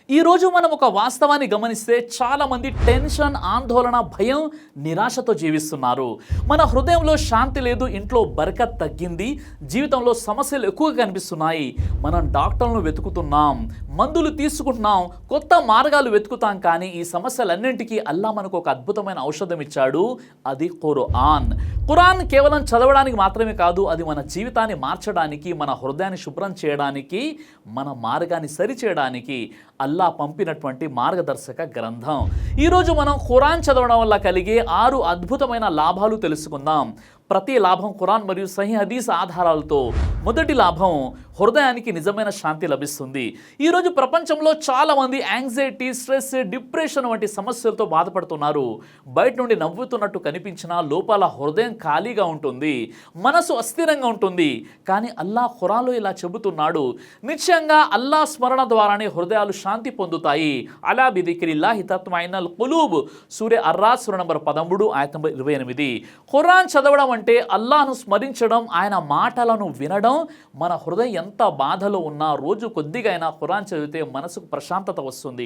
ఈరోజు మనం ఒక వాస్తవాన్ని గమనిస్తే చాలామంది టెన్షన్, ఆందోళన, భయం, నిరాశతో జీవిస్తున్నారు. మన హృదయంలో శాంతి లేదు, ఇంట్లో బరకత్ తగ్గింది, జీవితంలో సమస్యలు ఎక్కువగా కనిపిస్తున్నాయి. మనం డాక్టర్లను వెతుకుతున్నాం, మందులు తీసుకుంటున్నాం, కొత్త మార్గాలు వెతుకుతాం. కానీ ఈ సమస్యలన్నింటికీ అల్లా మనకు ఒక అద్భుతమైన ఔషధం ఇచ్చాడు. అది ఖురాన్. ఖురాన్ కేవలం చదవడానికి మాత్రమే కాదు, అది మన జీవితాన్ని మార్చడానికి, మన హృదయాన్ని శుభ్రం చేయడానికి, మన మార్గాన్ని సరిచేయడానికి అల్లా పంపినటువంటి మార్గదర్శక గ్రంథం. ఈరోజు మనం ఖురాన్ చదవడం వల్ల కలిగే 6 అద్భుతమైన లాభాలు తెలుసుకుందాం. ప్రతి లాభం ఖురాన్ మరియు సహీ హదీస్ ఆధారాలతో. మొదటి లాభం, హృదయానికి నిజమైన శాంతి లభిస్తుంది. ఈరోజు ప్రపంచంలో చాలామంది యాంగ్జైటీ, స్ట్రెస్, డిప్రెషన్ వంటి సమస్యలతో బాధపడుతున్నారు. బయట నుండి నవ్వుతున్నట్టు కనిపించినా లోపల హృదయం ఖాళీగా ఉంటుంది, మనసు అస్థిరంగా ఉంటుంది. కానీ అల్లా ఖురాన్లో ఇలా చెబుతున్నాడు, నిశ్చయంగా అల్లా స్మరణ ద్వారానే హృదయాలు శాంతి పొందుతాయి. అలా బిదిక్రిల్లాహి తత్మయిన్నల్ ఖులూబ్, సూర అర్రాద్ సూర నంబర్ 13 ఆయత నంబర్ 28. ఖురాన్ చదవడం అంటే అల్లాహ్ను స్మరించడం, ఆయన మాటలను వినడం. మన హృదయం ఎంత బాధలో ఉన్నా రోజు కొద్దిగా అయినా ఖురాన్ చదివితే మనసుకు ప్రశాంతత వస్తుంది,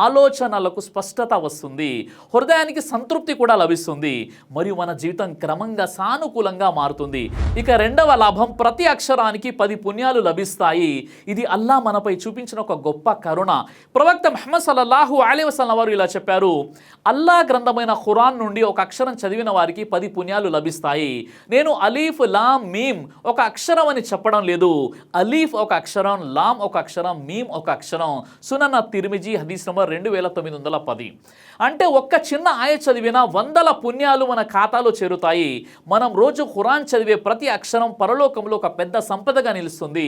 ఆలోచనలకు స్పష్టత వస్తుంది, హృదయానికి సంతృప్తి కూడా లభిస్తుంది, మరియు మన జీవితం క్రమంగా సానుకూలంగా మారుతుంది. ఇక రెండవ లాభం, ప్రతి అక్షరానికి 10 పుణ్యాలు లభిస్తాయి. ఇది అల్లా మనపై చూపించిన ఒక గొప్ప కరుణ. ప్రవక్త ముహమ్మద్ సల్లల్లాహు అలైహి వసల్లం వారు ఇలా చెప్పారు, అల్లా గ్రంథమైన ఖురాన్ నుండి ఒక అక్షరం చదివిన వారికి 10 పుణ్యాలు లభిస్తాయి. నేను అలీఫ్ లామ్ మీమ్ ఒక అక్షరం అని చెప్పడం లేదు. అలీఫ్ ఒక అక్షరం, లామ్ ఒక అక్షరం, మీమ్ ఒక అక్షరం. సునన్ తిర్మిజీ హదీస్ నంబర్ 2910. అంటే ఒక్క చిన్న ఆయత్ చదివిన 100 పుణ్యాలు మన ఖాతాలో చేరుతాయి. మనం రోజు ఖురాన్ చదివే ప్రతి అక్షరం పరలోకంలో ఒక పెద్ద సంపదగా నిలుస్తుంది,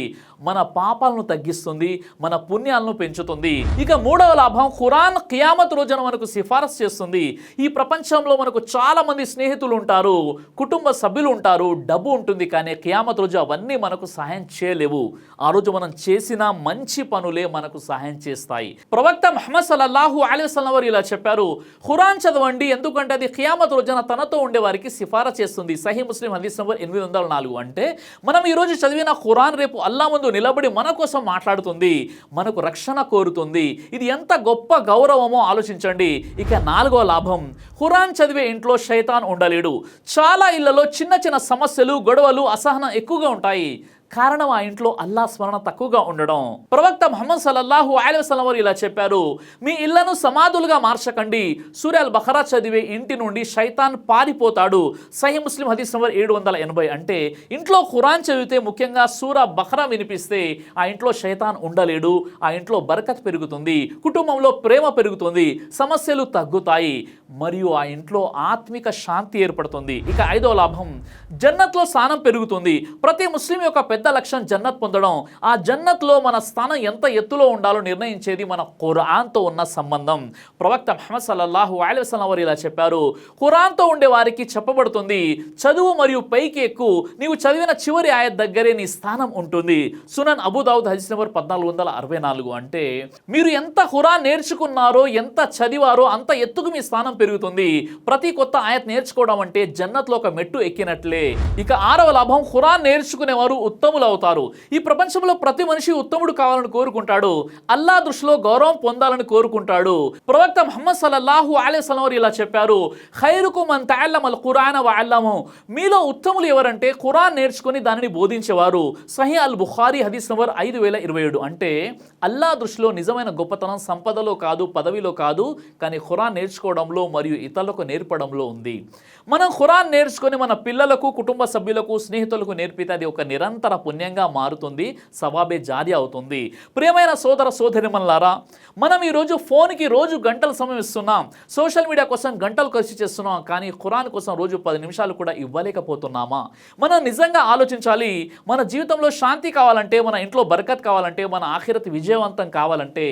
మన పాపాలను తగ్గిస్తుంది, మన పుణ్యాలను పెంచుతుంది. ఇక మూడవ లాభం, ఖురాన్ ఖియామత్ రోజున మనకు సిఫారసు చేస్తుంది. ఈ ప్రపంచంలో మనకు చాలా మంది స్నేహితులు ఉంటారు, కుటుంబ సభ్యులు ఉంటారు, డబ్బు ఉంటుంది. కానీ ఖియామత్ రోజు అవన్నీ మనకు సహాయం చేయలేవు. ఆ రోజు మనం చేసిన మంచి పనులే మనకు సహాయం చేస్తాయి. ప్రవక్త ముహమ్మద్ సల్లల్లాహు అలైహి వసల్లం వారు ఇలా చెప్పారు, ఖురాన్ చదవండి, ఎందుకంటే అది ఖియామత్ రోజున తనతో ఉండే వారికి సిఫారసు చేస్తుంది. సహీ ముస్లిం హదీస్ నంబర్ 804. అంటే మనం ఈ రోజు చదివిన ఖురాన్ రేపు అల్లా ముందు నిలబడి మన కోసం మాట్లాడుతుంది, మనకు రక్షణ కోరుతుంది. ఇది ఎంత గొప్ప గౌరవమో ఆలోచించండి. ఇక నాలుగో లాభం, ఖురాన్ చదివే ఇంట్లో శైతాన్ ఉండలేడు. చాలా ఇళ్లలో చిన్న చిన్న సమస్యలు, గొడవలు, అసహనం ఎక్కువగా ఉంటాయి. కారణం ఆ ఇంట్లో అల్లా స్మరణ తక్కువగా ఉండడం. ప్రవక్త ముహమ్మద్ సల్లల్లాహు అలైహి వసల్లం వారు ఇలా చెప్పారు, మీ ఇళ్లను సమాధులుగా మార్చకండి. సూర అల్ బఖరా చదివే ఇంటి నుండి శైతాన్ పారిపోతాడు. సహీ ముస్లిం హదీస్ నంబర్ 780. అంటే ఇంట్లో ఖురాన్ చదివితే, ముఖ్యంగా సూర బఖరా వినిపిస్తే ఆ ఇంట్లో శైతాన్ ఉండలేడు. ఆ ఇంట్లో బరకత్ పెరుగుతుంది, కుటుంబంలో ప్రేమ పెరుగుతుంది, సమస్యలు తగ్గుతాయి, మరియు ఆ ఇంట్లో ఆత్మిక శాంతి ఏర్పడుతుంది. ఇక ఐదో లాభం, జన్నత్లో స్థానం పెరుగుతుంది. ప్రతి ముస్లిం యొక్క పెద్ద లక్ష్యం జన్నత్ పొందడం. ఆ జన్నత్లో మన స్థానం ఎంత ఎత్తులో ఉండాలో నిర్ణయించేది మన ఖురాన్తో ఉన్న సంబంధం. ప్రవక్త ముహమ్మద్ సల్లల్లాహు అలైహి వసల్లం వారు ఇలా చెప్పారు, ఖురాన్తో ఉండే వారికి చెప్పబడుతుంది, చదువు మరియు పైకి ఎక్కు, నీవు చదివిన చివరి ఆయత్ దగ్గరే నీ స్థానం ఉంటుంది. సునన్ అబూ దావుద్ హదీస్ నంబర్ 1464. అంటే మీరు ఎంత ఖురాన్ నేర్చుకున్నారో, ఎంత చదివారో అంత ఎత్తుకు మీ స్థానం పెరుగుతుంది. ప్రతి కొత్త ఆయత్ నేర్చుకోవడం అంటే జన్నత్లో ఒక మెట్టు ఎక్కినట్లే. ఇక ఆరవ లాభం, ఖురాన్ నేర్చుకునేవారు ఉత్తములు అవుతారు. ఈ ప్రపంచంలో ప్రతి మనిషి ఉత్తముడు కావాలని కోరుకుంటాడు, అల్లా దృష్టిలో గౌరవం పొందాలని కోరుకుంటాడు. ప్రవక్త ముహమ్మద్ సల్లల్లాహు అలైహి వసల్లం వారు ఇలా చెప్పారు, ఖైరుకుమ్ మన్ తఅల్లమల్ ఖురాన వ అల్లమహు, మీలో ఉత్తములు ఎవరంటే ఖురాన్ నేర్చుకుని దానిని బోధించేవారు. సహీ అల్ బుఖారీ హదీస్ నంబర్ 5027. అంటే అల్లా దృష్టిలో నిజమైన గొప్పతనం సంపదలో కాదు, పదవిలో కాదు, కానీ ఖురాన్ నేర్చుకోవడంలో మరియు ఇతరులకు నేర్పడంలో ఉంది. మనం ఖురాన్ నేర్చుకొని మన పిల్లలకు, కుటుంబ సభ్యులకు, స్నేహితులకు నేర్పితే అది ఒక నిరంతర పుణ్యంగా మారుతుంది, సవాబే జారీ అవుతుంది. ప్రియమైన సోదర సోదరిమణులారా, మనం ఈరోజు ఫోన్కి రోజు గంటల సమయం ఇస్తున్నాం, సోషల్ మీడియా కోసం గంటలు ఖర్చు చేస్తున్నాం, కానీ ఖురాన్ కోసం రోజు 10 నిమిషాలు కూడా ఇవ్వలేకపోతున్నామా? మనం నిజంగా ఆలోచించాలి. మన జీవితంలో శాంతి కావాలంటే, మన ఇంట్లో బరకత్ కావాలంటే, మన ఆఖిరత్ విజయవంతం కావాలంటే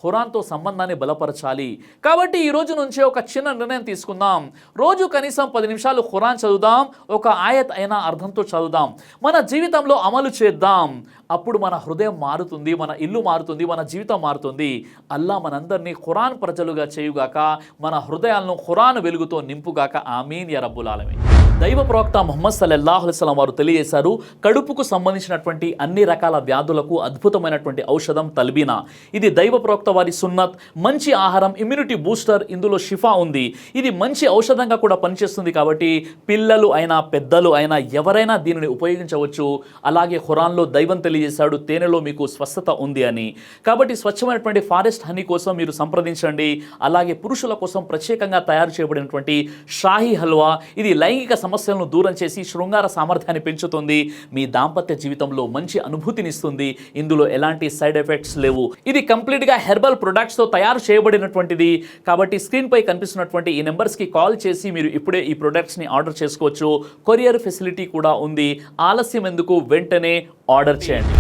ఖురాన్తో సంబంధాన్ని బలపరచాలి. కాబట్టి ఈ రోజు నుంచే ఒక చిన్న నిర్ణయం తీసుకుందాం. రోజు కనీసం 10 నిమిషాలు ఖురాన్ చదువుదాం, ఒక ఆయత్ అయినా అర్థంతో చదువుదాం, మన జీవితంలో అమలు చేద్దాం. అప్పుడు మన హృదయం మారుతుంది, మన ఇల్లు మారుతుంది, మన జీవితం మారుతుంది. అల్లా మనందరినీ ఖురాన్ ప్రజలుగా చేయుగాక, మన హృదయాలను ఖురాన్ వెలుగుతో నింపుగాక. ఆమీన్ యా రబ్బుల్ ఆలమీన్. దైవ ప్రవక్త ముహమ్మద్ సల్లల్లాహు అలైహి వసల్లం వారు తెలియజేశారు, కడుపుకు సంబంధించినటువంటి అన్ని రకాల వ్యాధులకు అద్భుతమైనటువంటి ఔషధం తల్బీనా. ఇది దైవ ప్రవక్త ప్రవక్త వారి సున్నత్, మంచి ఆహారం, ఇమ్యూనిటీ బూస్టర్, ఇందులో షిఫా ఉంది. ఇది మంచి ఔషధంగా కూడా పనిచేస్తుంది కాబట్టి పిల్లలు అయినా పెద్దలు అయినా ఎవరైనా దీనిని ఉపయోగించవచ్చు. అలాగే ఖురాన్లో దైవం తెలియజేశాడు తేనెలో మీకు స్వస్థత ఉంది అని. కాబట్టి స్వచ్ఛమైనటువంటి ఫారెస్ట్ హనీ కోసం మీరు సంప్రదించండి. అలాగే పురుషుల కోసం ప్రత్యేకంగా తయారు చేయబడినటువంటి షాహీ హల్వా, ఇది లైంగిక సమస్యలను దూరం చేసి శృంగార సామర్థ్యాన్ని పెంచుతుంది, మీ దాంపత్య జీవితంలో మంచి అనుభూతినిస్తుంది. ఇందులో ఎలాంటి సైడ్ ఎఫెక్ట్స్ లేవు. ఇది కంప్లీట్గా హెర్బల్ ప్రొడక్ట్స్తో తయారు చేయబడినటువంటిది. కాబట్టి స్క్రీన్పై కనిపిస్తున్నటువంటి ఈ నెంబర్స్కి కాల్ చేసి మీరు ఇప్పుడే ఈ ప్రొడక్ట్స్ని ఆర్డర్ చేసుకోవచ్చు. కొరియర్ ఫెసిలిటీ కూడా ఉంది. ఆలస్యం ఎందుకు, వెంటనే ఆర్డర్ చేయండి.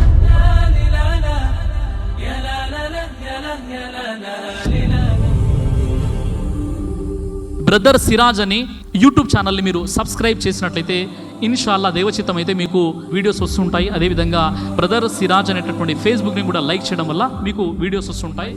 బ్రదర్ సిరాజ్ అని యూట్యూబ్ ఛానల్ని మీరు సబ్స్క్రైబ్ చేసినట్లయితే ఇన్షాల్లా దేవచిత్తం అయితే మీకు వీడియోస్ వస్తుంటాయి. అదేవిధంగా బ్రదర్ సిరాజ్ అనేటటువంటి ఫేస్బుక్ని కూడా లైక్ చేయడం వల్ల మీకు వీడియోస్ వస్తుంటాయి.